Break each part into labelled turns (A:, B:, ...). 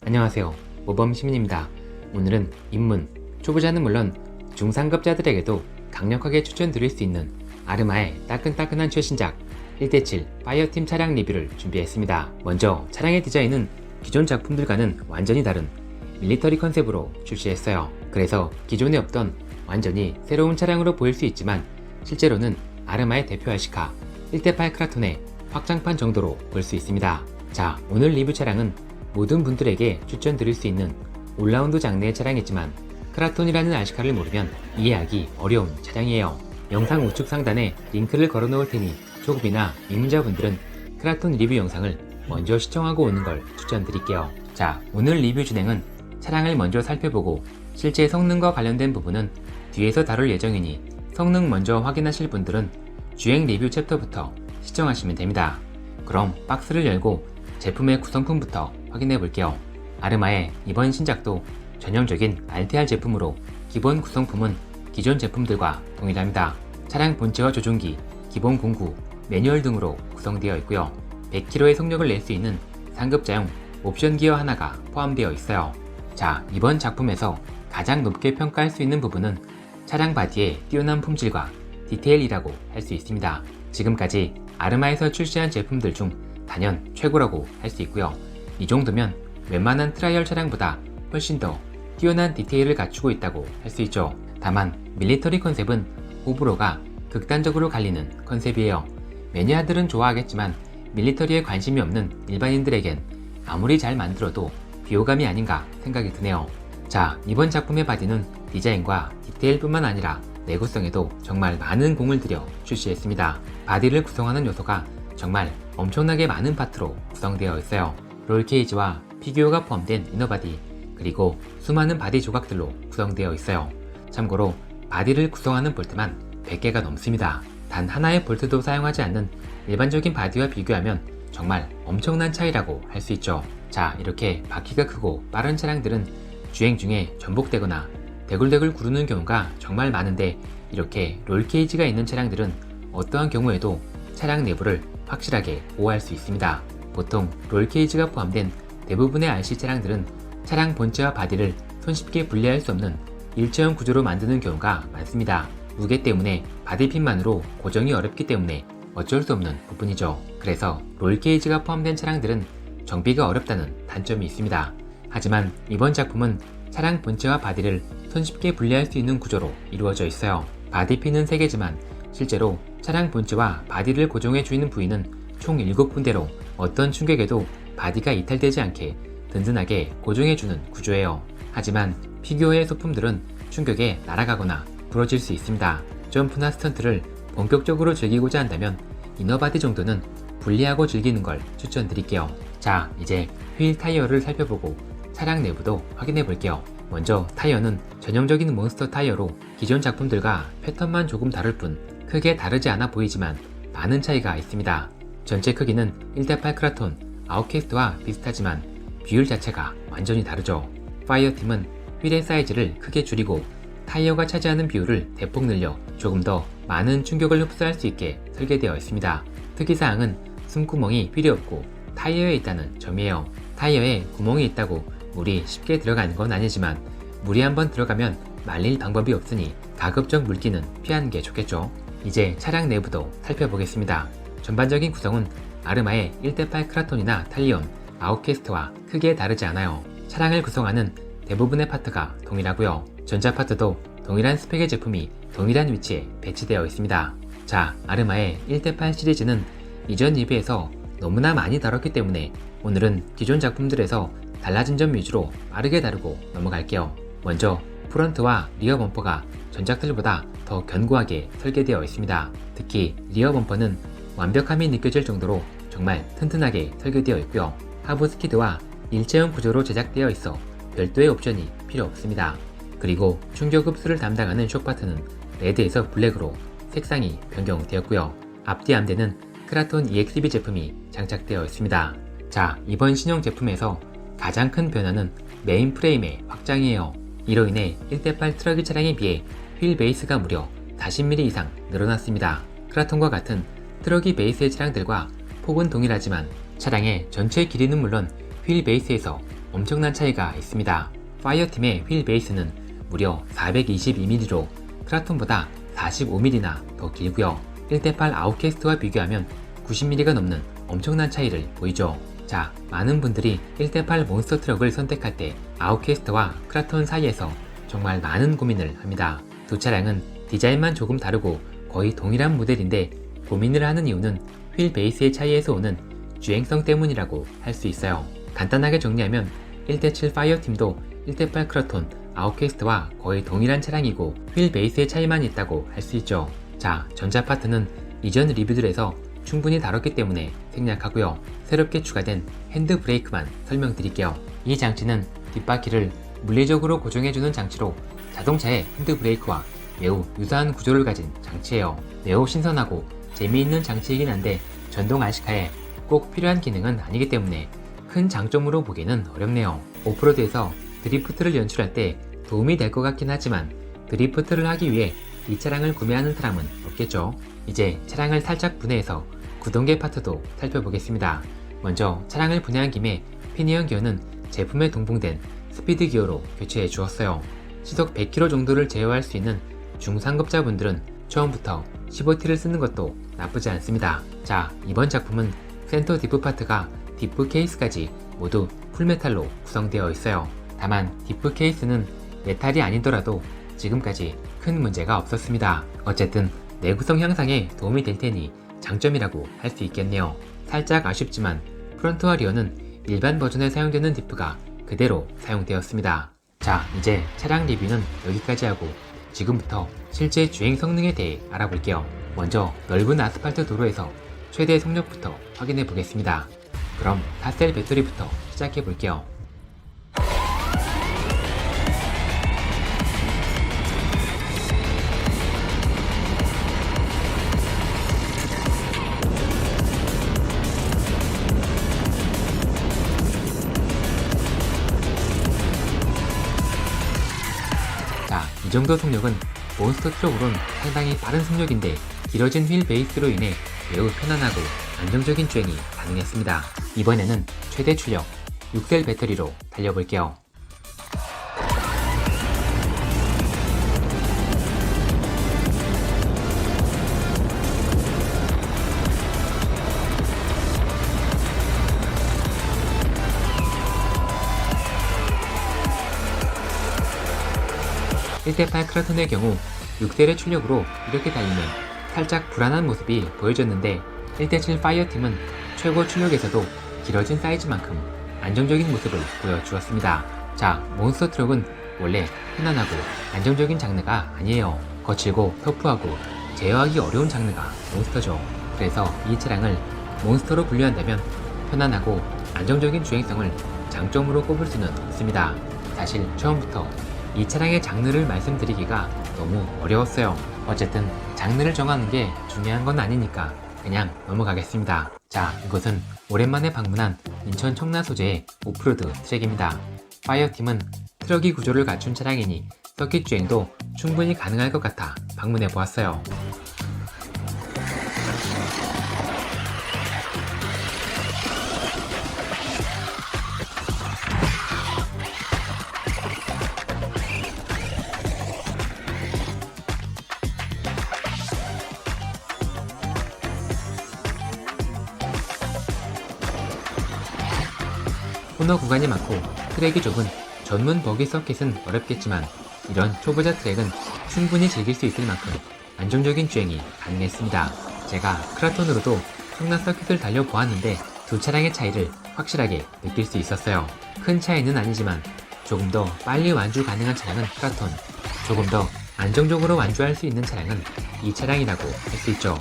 A: 안녕하세요. 모범시민입니다. 오늘은 입문, 초보자는 물론 중상급자들에게도 강력하게 추천드릴 수 있는 아르마의 따끈따끈한 최신작 1대7 파이어팀 차량 리뷰를 준비했습니다. 먼저 차량의 디자인은 기존 작품들과는 완전히 다른 밀리터리 컨셉으로 출시했어요. 그래서 기존에 없던 완전히 새로운 차량으로 보일 수 있지만 실제로는 아르마의 대표 아시카 1대8 크라톤의 확장판 정도로 볼 수 있습니다. 자, 오늘 리뷰 차량은 모든 분들에게 추천드릴 수 있는 올라운드 장르의 차량이지만 크라톤이라는 아시카를 모르면 이해하기 어려운 차량이에요. 영상 우측 상단에 링크를 걸어 놓을 테니 초급이나 입문자분들은 크라톤 리뷰 영상을 먼저 시청하고 오는 걸 추천드릴게요. 자, 오늘 리뷰 진행은 차량을 먼저 살펴보고 실제 성능과 관련된 부분은 뒤에서 다룰 예정이니 성능 먼저 확인하실 분들은 주행 리뷰 챕터부터 시청하시면 됩니다. 그럼 박스를 열고 제품의 구성품부터 확인해 볼게요. 아르마의 이번 신작도 전형적인 RTR 제품으로 기본 구성품은 기존 제품들과 동일합니다. 차량 본체와 조종기, 기본 공구, 매뉴얼 등으로 구성되어 있고요. 100km의 속력을 낼 수 있는 상급자용 옵션 기어 하나가 포함되어 있어요. 자, 이번 작품에서 가장 높게 평가할 수 있는 부분은 차량 바디의 뛰어난 품질과 디테일이라고 할 수 있습니다. 지금까지 아르마에서 출시한 제품들 중 단연 최고라고 할 수 있고요. 이 정도면 웬만한 트라이얼 차량보다 훨씬 더 뛰어난 디테일을 갖추고 있다고 할 수 있죠. 다만 밀리터리 컨셉은 호불호가 극단적으로 갈리는 컨셉이에요. 매니아들은 좋아하겠지만 밀리터리에 관심이 없는 일반인들에겐 아무리 잘 만들어도 비호감이 아닌가 생각이 드네요. 자, 이번 작품의 바디는 디자인과 디테일뿐만 아니라 내구성에도 정말 많은 공을 들여 출시했습니다. 바디를 구성하는 요소가 정말 엄청나게 많은 파트로 구성되어 있어요. 롤케이지와 피규어가 포함된 이너바디, 그리고 수많은 바디 조각들로 구성되어 있어요. 참고로 바디를 구성하는 볼트만 100개가 넘습니다. 단 하나의 볼트도 사용하지 않는 일반적인 바디와 비교하면 정말 엄청난 차이라고 할 수 있죠. 자, 이렇게 바퀴가 크고 빠른 차량들은 주행 중에 전복되거나 대굴대굴 구르는 경우가 정말 많은데, 이렇게 롤케이지가 있는 차량들은 어떠한 경우에도 차량 내부를 확실하게 보호할 수 있습니다. 보통 롤케이지가 포함된 대부분의 RC 차량들은 차량 본체와 바디를 손쉽게 분리할 수 없는 일체형 구조로 만드는 경우가 많습니다. 무게 때문에 바디핀만으로 고정이 어렵기 때문에 어쩔 수 없는 부분이죠. 그래서 롤케이지가 포함된 차량들은 정비가 어렵다는 단점이 있습니다. 하지만 이번 작품은 차량 본체와 바디를 손쉽게 분리할 수 있는 구조로 이루어져 있어요. 바디핀은 3개지만 실제로 차량 본체와 바디를 고정해 주는 부위는 총 7군데로 어떤 충격에도 바디가 이탈되지 않게 든든하게 고정해주는 구조예요. 하지만 피규어의 소품들은 충격에 날아가거나 부러질 수 있습니다. 점프나 스턴트를 본격적으로 즐기고자 한다면 이너바디 정도는 분리하고 즐기는 걸 추천드릴게요. 자, 이제 휠 타이어를 살펴보고 차량 내부도 확인해 볼게요. 먼저 타이어는 전형적인 몬스터 타이어로 기존 작품들과 패턴만 조금 다를 뿐 크게 다르지 않아 보이지만 많은 차이가 있습니다. 전체 크기는 1대8 크라톤 아웃캐스트와 비슷하지만 비율 자체가 완전히 다르죠. 파이어팀은 휠의 사이즈를 크게 줄이고 타이어가 차지하는 비율을 대폭 늘려 조금 더 많은 충격을 흡수할 수 있게 설계되어 있습니다. 특이사항은 숨구멍이 휠에 없고 타이어에 있다는 점이에요. 타이어에 구멍이 있다고 물이 쉽게 들어가는 건 아니지만 물이 한번 들어가면 말릴 방법이 없으니 가급적 물기는 피하는 게 좋겠죠. 이제 차량 내부도 살펴보겠습니다. 전반적인 구성은 아르마의 1대8 크라톤이나 탈리온, 아웃캐스트와 크게 다르지 않아요. 차량을 구성하는 대부분의 파트가 동일하고요. 전자 파트도 동일한 스펙의 제품이 동일한 위치에 배치되어 있습니다. 자, 아르마의 1대8 시리즈는 이전 리뷰에서 너무나 많이 다뤘기 때문에 오늘은 기존 작품들에서 달라진 점 위주로 빠르게 다루고 넘어갈게요. 먼저 프런트와 리어 범퍼가 전작들보다 더 견고하게 설계되어 있습니다. 특히 리어 범퍼는 완벽함이 느껴질 정도로 정말 튼튼하게 설계되어 있고요. 하부 스키드와 일체형 구조로 제작되어 있어 별도의 옵션이 필요 없습니다. 그리고 충격 흡수를 담당하는 쇼파트는 레드에서 블랙으로 색상이 변경되었고요. 앞뒤 암대는 크라톤 EXB 제품이 장착되어 있습니다. 자, 이번 신형 제품에서 가장 큰 변화는 메인 프레임의 확장이에요. 이로 인해 1대8 트럭 차량에 비해 휠 베이스가 무려 40mm 이상 늘어났습니다. 크라톤과 같은 트럭이 베이스의 차량들과 폭은 동일하지만 차량의 전체 길이는 물론 휠 베이스에서 엄청난 차이가 있습니다. 파이어팀의 휠 베이스는 무려 422mm로 크라톤보다 45mm나 더 길고요. 1대8 아웃캐스트와 비교하면 90mm가 넘는 엄청난 차이를 보이죠. 자, 많은 분들이 1대8 몬스터 트럭을 선택할 때 아웃캐스트와 크라톤 사이에서 정말 많은 고민을 합니다. 두 차량은 디자인만 조금 다르고 거의 동일한 모델인데 고민을 하는 이유는 휠 베이스의 차이에서 오는 주행성 때문이라고 할 수 있어요. 간단하게 정리하면 1대7 파이어팀도 1대8 크라톤 아웃캐스트와 거의 동일한 차량이고 휠 베이스의 차이만 있다고 할 수 있죠. 자, 전자 파트는 이전 리뷰들에서 충분히 다뤘기 때문에 생략하고요. 새롭게 추가된 핸드 브레이크만 설명드릴게요. 이 장치는 뒷바퀴를 물리적으로 고정해주는 장치로 자동차의 핸드 브레이크와 매우 유사한 구조를 가진 장치예요. 매우 신선하고 재미있는 장치이긴 한데 전동 RC카에 꼭 필요한 기능은 아니기 때문에 큰 장점으로 보기는 어렵네요. 오프로드에서 드리프트를 연출할 때 도움이 될 것 같긴 하지만 드리프트를 하기 위해 이 차량을 구매하는 사람은 없겠죠. 이제 차량을 살짝 분해해서 구동계 파트도 살펴보겠습니다. 먼저 차량을 분해한 김에 피니언 기어는 제품에 동봉된 스피드 기어로 교체해 주었어요. 시속 100km 정도를 제어할 수 있는 중상급자분들은 처음부터 15T를 쓰는 것도 나쁘지 않습니다. 자, 이번 작품은 센터 디프 파트가 디프 케이스까지 모두 풀메탈로 구성되어 있어요. 다만 디프 케이스는 메탈이 아니더라도 지금까지 큰 문제가 없었습니다. 어쨌든 내구성 향상에 도움이 될 테니 장점이라고 할 수 있겠네요. 살짝 아쉽지만 프론트와 리어는 일반 버전에 사용되는 디프가 그대로 사용되었습니다. 자, 이제 차량 리뷰는 여기까지 하고 지금부터 실제 주행 성능에 대해 알아볼게요. 먼저 넓은 아스팔트 도로에서 최대 속력부터 확인해 보겠습니다. 그럼 4셀 배터리부터 시작해 볼게요. 자, 이 정도 속력은 몬스터 트럭으론 상당히 빠른 속력인데 길어진 휠 베이스로 인해 매우 편안하고 안정적인 주행이 가능했습니다. 이번에는 최대 출력 6셀 배터리로 달려볼게요. (1대8) 크라톤의 경우 6셀의 출력으로 이렇게 달리면 살짝 불안한 모습이 보여졌는데 1대7 파이어팀은 최고 출력에서도 길어진 사이즈만큼 안정적인 모습을 보여주었습니다. 자, 몬스터 트럭은 원래 편안하고 안정적인 장르가 아니에요. 거칠고 터프하고 제어하기 어려운 장르가 몬스터죠. 그래서 이 차량을 몬스터로 분류한다면 편안하고 안정적인 주행성을 장점으로 꼽을 수는 있습니다. 사실 처음부터 이 차량의 장르를 말씀드리기가 너무 어려웠어요. 어쨌든 장르를 정하는 게 중요한 건 아니니까 그냥 넘어가겠습니다. 자, 이곳은 오랜만에 방문한 인천 청라 소재의 오프로드 트랙입니다. 파이어팀은 트럭이 구조를 갖춘 차량이니 서킷 주행도 충분히 가능할 것 같아 방문해 보았어요. 코너 구간이 많고 트랙이 좁은 전문 버기 서킷은 어렵겠지만 이런 초보자 트랙은 충분히 즐길 수 있을 만큼 안정적인 주행이 가능했습니다. 제가 크라톤으로도 청라 서킷을 달려보았는데 두 차량의 차이를 확실하게 느낄 수 있었어요. 큰 차이는 아니지만 조금 더 빨리 완주 가능한 차량은 크라톤, 조금 더 안정적으로 완주할 수 있는 차량은 이 차량이라고 할 수 있죠.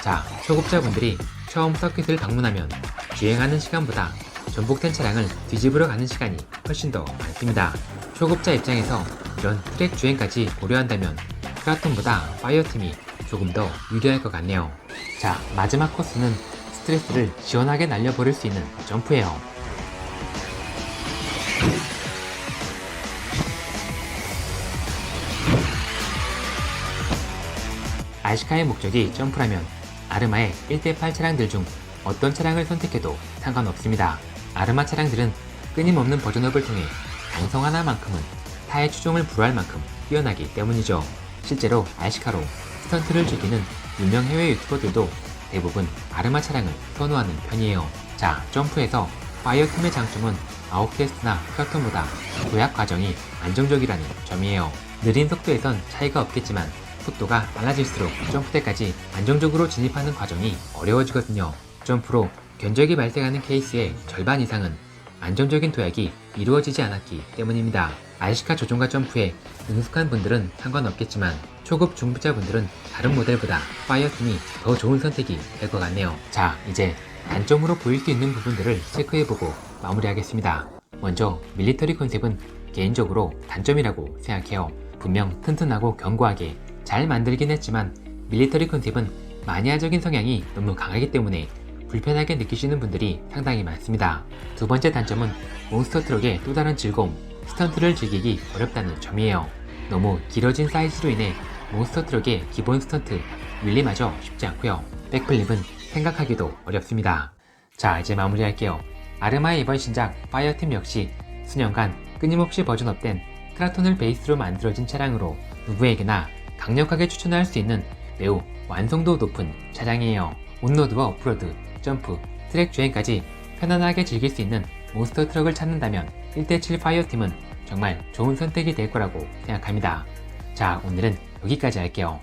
A: 자, 초급자분들이 처음 서킷을 방문하면 주행하는 시간보다 전복된 차량을 뒤집으러 가는 시간이 훨씬 더 많습니다. 초급자 입장에서 이런 트랙 주행까지 고려한다면 크라톤보다 파이어팀이 조금 더 유리할 것 같네요. 자, 마지막 코스는 스트레스를 시원하게 날려버릴 수 있는 점프예요. RC카의 목적이 점프라면 아르마의 1대8 차량들 중 어떤 차량을 선택해도 상관없습니다. 아르마 차량들은 끊임없는 버전업을 통해 강성 하나만큼은 타의 추종을 불허할 만큼 뛰어나기 때문이죠. 실제로 RC카로 스턴트를 즐기는 유명 해외 유튜버들도 대부분 아르마 차량을 선호하는 편이에요. 자, 점프에서 파이어팀의 장점은 아웃캐스트나 큐턴보다 도약 과정이 안정적이라는 점이에요. 느린 속도에선 차이가 없겠지만 속도가 빨라질수록 점프대까지 안정적으로 진입하는 과정이 어려워지거든요. 점프로 견적이 발생하는 케이스의 절반 이상은 안정적인 도약이 이루어지지 않았기 때문입니다. RC카 조종과 점프에 능숙한 분들은 상관없겠지만 초급 중급자분들은 다른 모델보다 파이어팀이 더 좋은 선택이 될 것 같네요. 자, 이제 단점으로 보일 수 있는 부분들을 체크해보고 마무리하겠습니다. 먼저 밀리터리 컨셉은 개인적으로 단점이라고 생각해요. 분명 튼튼하고 견고하게 잘 만들긴 했지만 밀리터리 컨셉은 마니아적인 성향이 너무 강하기 때문에 불편하게 느끼시는 분들이 상당히 많습니다. 두 번째 단점은 몬스터 트럭의 또 다른 즐거움, 스턴트를 즐기기 어렵다는 점이에요. 너무 길어진 사이즈로 인해 몬스터 트럭의 기본 스턴트, 윌리마저 쉽지 않고요. 백플립은 생각하기도 어렵습니다. 자, 이제 마무리할게요. 아르마의 이번 신작 파이어팀 역시 수년간 끊임없이 버전업된 크라톤을 베이스로 만들어진 차량으로 누구에게나 강력하게 추천할 수 있는 매우 완성도 높은 차량이에요. 온로드와 오프로드, 점프, 트랙 주행까지 편안하게 즐길 수 있는 몬스터 트럭을 찾는다면 1대7 파이어팀은 정말 좋은 선택이 될 거라고 생각합니다. 자, 오늘은 여기까지 할게요.